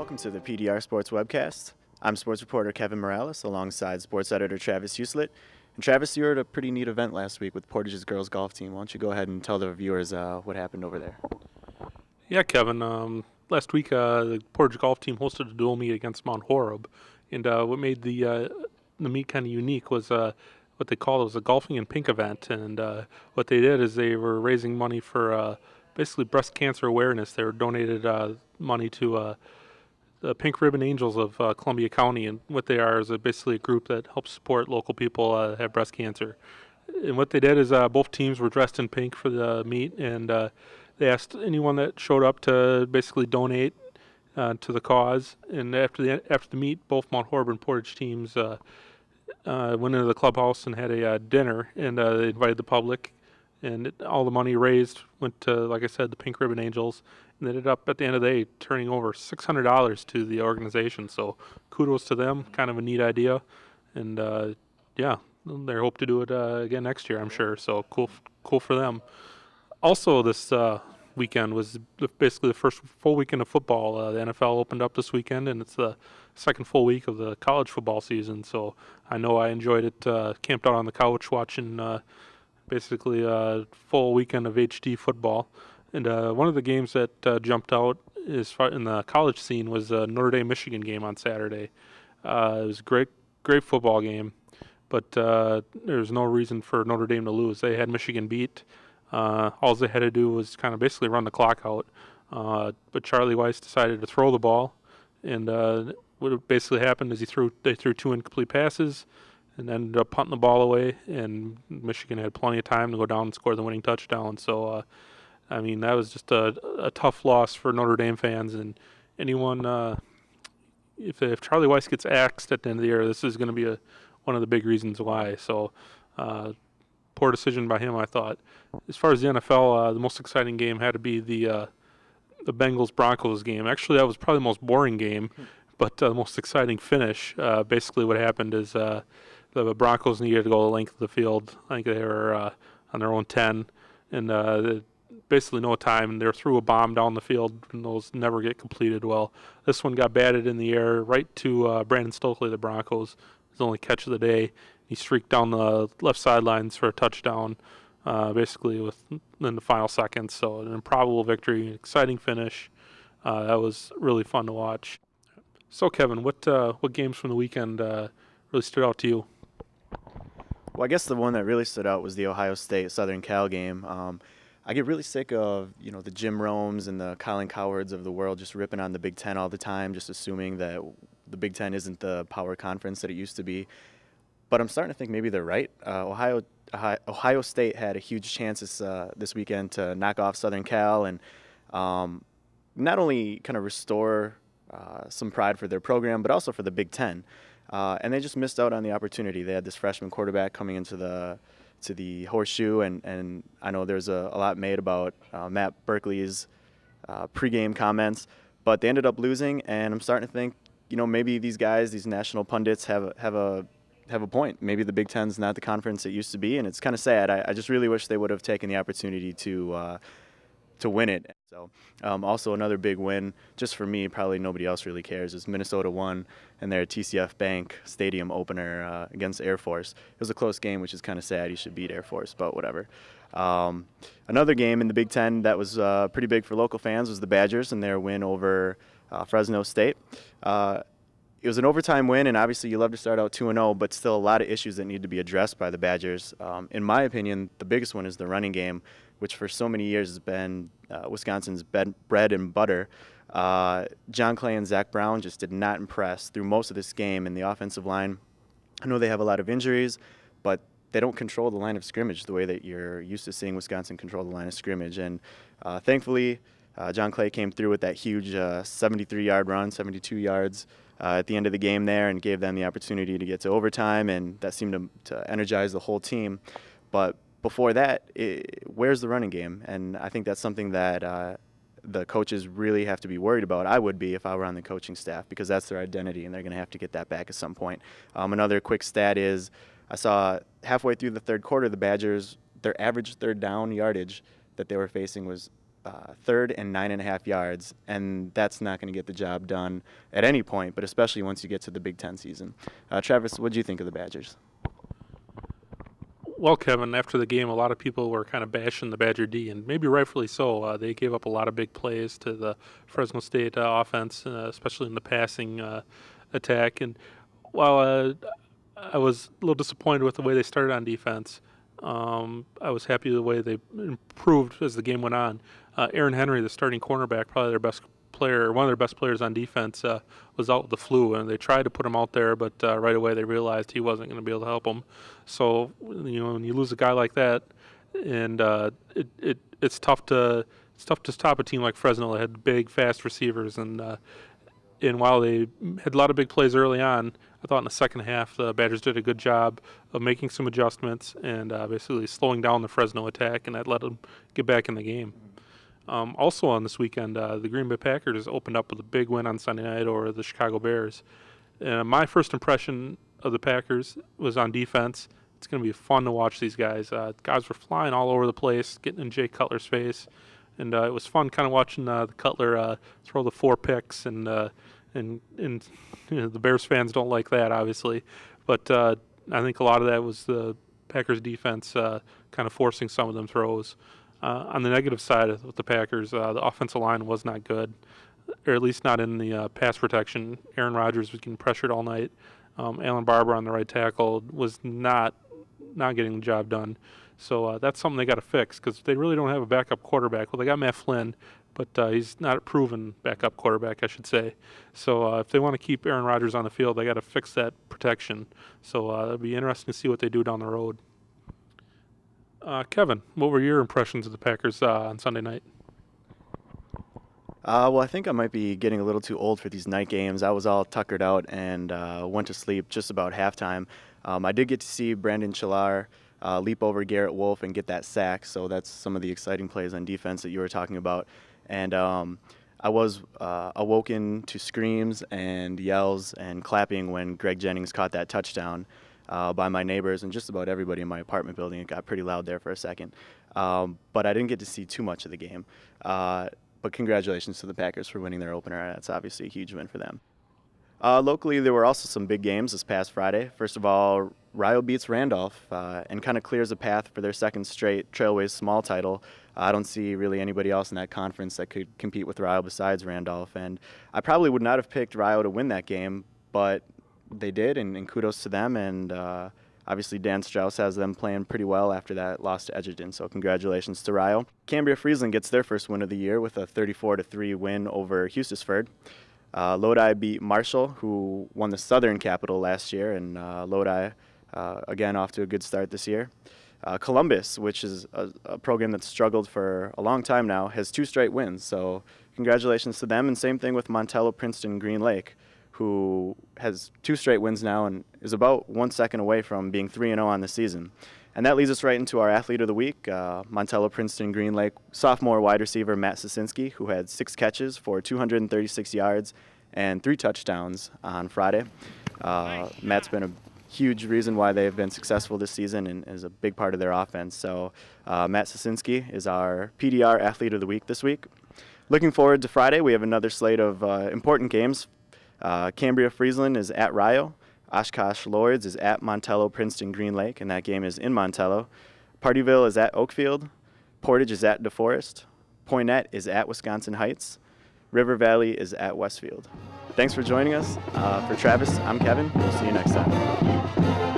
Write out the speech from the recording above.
welcome to the PDR Sports Webcast. I'm sports reporter Kevin Morales alongside sports editor Travis Huslett. And Travis, you were at a pretty neat event last week with Portage's girls golf team. Why don't you go ahead and tell the viewers what happened over there? Yeah, Kevin. Last week, the Portage golf team hosted a dual meet against Mount Horeb, and what made the meet kind of unique was what they called it was a golfing in pink event. And what they did is they were raising money for basically breast cancer awareness. They were donated money to the Pink Ribbon Angels of Columbia County, and what they are is basically a group that helps support local people that have breast cancer. And what they did is both teams were dressed in pink for the meet, and they asked anyone that showed up to basically donate to the cause. And after the meet, both Mount Horeb and Portage teams went into the clubhouse and had a dinner, and they invited the public. And all the money raised went to, like I said, the Pink Ribbon Angels, and they ended up at the end of the day turning over $600 to the organization. So kudos to them. Kind of a neat idea, and yeah, they hope to do it again next year, I'm sure. So cool for them. Also, this weekend was basically the first full weekend of football. The NFL opened up this weekend, and it's the second full week of the college football season. So I know I enjoyed it. Camped out on the couch watching basically a full weekend of HD football. And one of the games that jumped out in the college scene was the Notre Dame-Michigan game on Saturday. It was a great football game, but there's no reason for Notre Dame to lose. They had Michigan beat. All they had to do was kind of basically run the clock out. But Charlie Weiss decided to throw the ball, and what basically happened is they threw two incomplete passes and ended up punting the ball away, and Michigan had plenty of time to go down and score the winning touchdown. So, I mean, that was just a tough loss for Notre Dame fans, and anyone, if Charlie Weiss gets axed at the end of the year, this is going to be one of the big reasons why. So, poor decision by him, I thought. As far as the NFL, the most exciting game had to be the Bengals-Broncos game. Actually, that was probably the most boring game, but the most exciting finish. Basically, what happened is the Broncos needed to go the length of the field. I think they were on their own 10, and basically no time. And they threw a bomb down the field, and those never get completed well. This one got batted in the air right to Brandon Stokely, the Broncos. His only catch of the day. He streaked down the left sidelines for a touchdown, basically in the final seconds. So an improbable victory, exciting finish. That was really fun to watch. So Kevin, what games from the weekend really stood out to you? Well, I guess the one that really stood out was the Ohio State-Southern Cal game. I get really sick of, the Jim Romes and the Colin Cowards of the world just ripping on the Big Ten all the time, just assuming that the Big Ten isn't the power conference that it used to be. But I'm starting to think maybe they're right. Ohio State had a huge chance this weekend to knock off Southern Cal and not only kind of restore some pride for their program, but also for the Big Ten. And they just missed out on the opportunity. They had this freshman quarterback coming into the horseshoe, and I know there's a lot made about Matt Berkeley's pregame comments, but they ended up losing, and I'm starting to think, maybe these guys, these national pundits have a point. Maybe the Big Ten's not the conference it used to be, and it's kind of sad. I just really wish they would have taken the opportunity to win it. So also another big win, just for me, probably nobody else really cares, is Minnesota won in their TCF Bank Stadium opener against Air Force. It was a close game, which is kind of sad. You should beat Air Force, but whatever. Another game in the Big Ten that was pretty big for local fans was the Badgers and their win over Fresno State. It was an overtime win, and obviously you love to start out 2-0, but still a lot of issues that need to be addressed by the Badgers. In my opinion, the biggest one is the running game, which for so many years has been Wisconsin's bread and butter. John Clay and Zach Brown just did not impress through most of this game, and the offensive line, I know they have a lot of injuries, but they don't control the line of scrimmage the way that you're used to seeing Wisconsin control the line of scrimmage. And thankfully, John Clay came through with that huge 73-yard run, 72 yards at the end of the game there, and gave them the opportunity to get to overtime, and that seemed to energize the whole team. But before that, where's the running game? And I think that's something that the coaches really have to be worried about. I would be if I were on the coaching staff, because that's their identity, and they're going to have to get that back at some point. Another quick stat is I saw halfway through the third quarter, the Badgers, their average third down yardage that they were facing was third and 9.5 yards, and that's not going to get the job done at any point, but especially once you get to the Big Ten season. Travis, what do you think of the Badgers? Well, Kevin, after the game, a lot of people were kind of bashing the Badger D, and maybe rightfully so. They gave up a lot of big plays to the Fresno State offense, especially in the passing attack. And while I was a little disappointed with the way they started on defense, I was happy with the way they improved as the game went on. Aaron Henry, the starting cornerback, probably their best player, one of their best players on defense, was out with the flu, and they tried to put him out there, but right away they realized he wasn't going to be able to help them. So, when you lose a guy like that, and it's tough to stop a team like Fresno that had big, fast receivers, and while they had a lot of big plays early on, I thought in the second half the Badgers did a good job of making some adjustments and basically slowing down the Fresno attack, and that let them get back in the game. Also on this weekend, the Green Bay Packers opened up with a big win on Sunday night over the Chicago Bears. My first impression of the Packers was on defense. It's going to be fun to watch these guys. Guys were flying all over the place, getting in Jay Cutler's face, and it was fun kind of watching the Cutler throw the 4 picks, and the Bears fans don't like that, obviously. But I think a lot of that was the Packers defense kind of forcing some of them throws. On the negative side with the Packers, the offensive line was not good, or at least not in the pass protection. Aaron Rodgers was getting pressured all night. Alan Barber on the right tackle was not getting the job done. So that's something they got to fix because they really don't have a backup quarterback. Well, they got Matt Flynn, but he's not a proven backup quarterback, I should say. So if they want to keep Aaron Rodgers on the field, they got to fix that protection. So it'll be interesting to see what they do down the road. Kevin, what were your impressions of the Packers on Sunday night? Well, I think I might be getting a little too old for these night games. I was all tuckered out and went to sleep just about halftime. I did get to see Brandon Chillar leap over Garrett Wolf and get that sack, so that's some of the exciting plays on defense that you were talking about. And I was awoken to screams and yells and clapping when Greg Jennings caught that touchdown by my neighbors and just about everybody in my apartment building. It got pretty loud there for a second. But I didn't get to see too much of the game. But congratulations to the Packers for winning their opener. That's obviously a huge win for them. Locally, there were also some big games this past Friday. First of all, Rio beats Randolph and kind of clears a path for their second straight Trailways Small title. I don't see really anybody else in that conference that could compete with Rio besides Randolph. And I probably would not have picked Rio to win that game, but they did, and kudos to them. And obviously, Dan Strauss has them playing pretty well after that loss to Edgerton, so congratulations to Rio. Cambria-Friesland gets their first win of the year with a 34-3 win over Hustisford. Lodi beat Marshall, who won the Southern Capital last year, and Lodi, again, off to a good start this year. Columbus, which is a program that's struggled for a long time now, has 2 straight wins, so congratulations to them, and same thing with Montello, Princeton, Green Lake, who has 2 straight wins now and is about 1 second away from being 3-0 on the season. And that leads us right into our Athlete of the Week, Montello, Princeton, Green Lake sophomore wide receiver Matt Sosinski, who had 6 catches for 236 yards and 3 touchdowns on Friday. Matt's been a huge reason why they've been successful this season and is a big part of their offense. So Matt Sosinski is our PDR Athlete of the Week this week. Looking forward to Friday, we have another slate of important games. Cambria-Friesland is at Rio. Oshkosh Lords is at Montello, Princeton, Green Lake, and that game is in Montello. Partyville is at Oakfield. Portage is at DeForest. Poynette is at Wisconsin Heights. River Valley is at Westfield. Thanks for joining us. For Travis, I'm Kevin. We'll see you next time.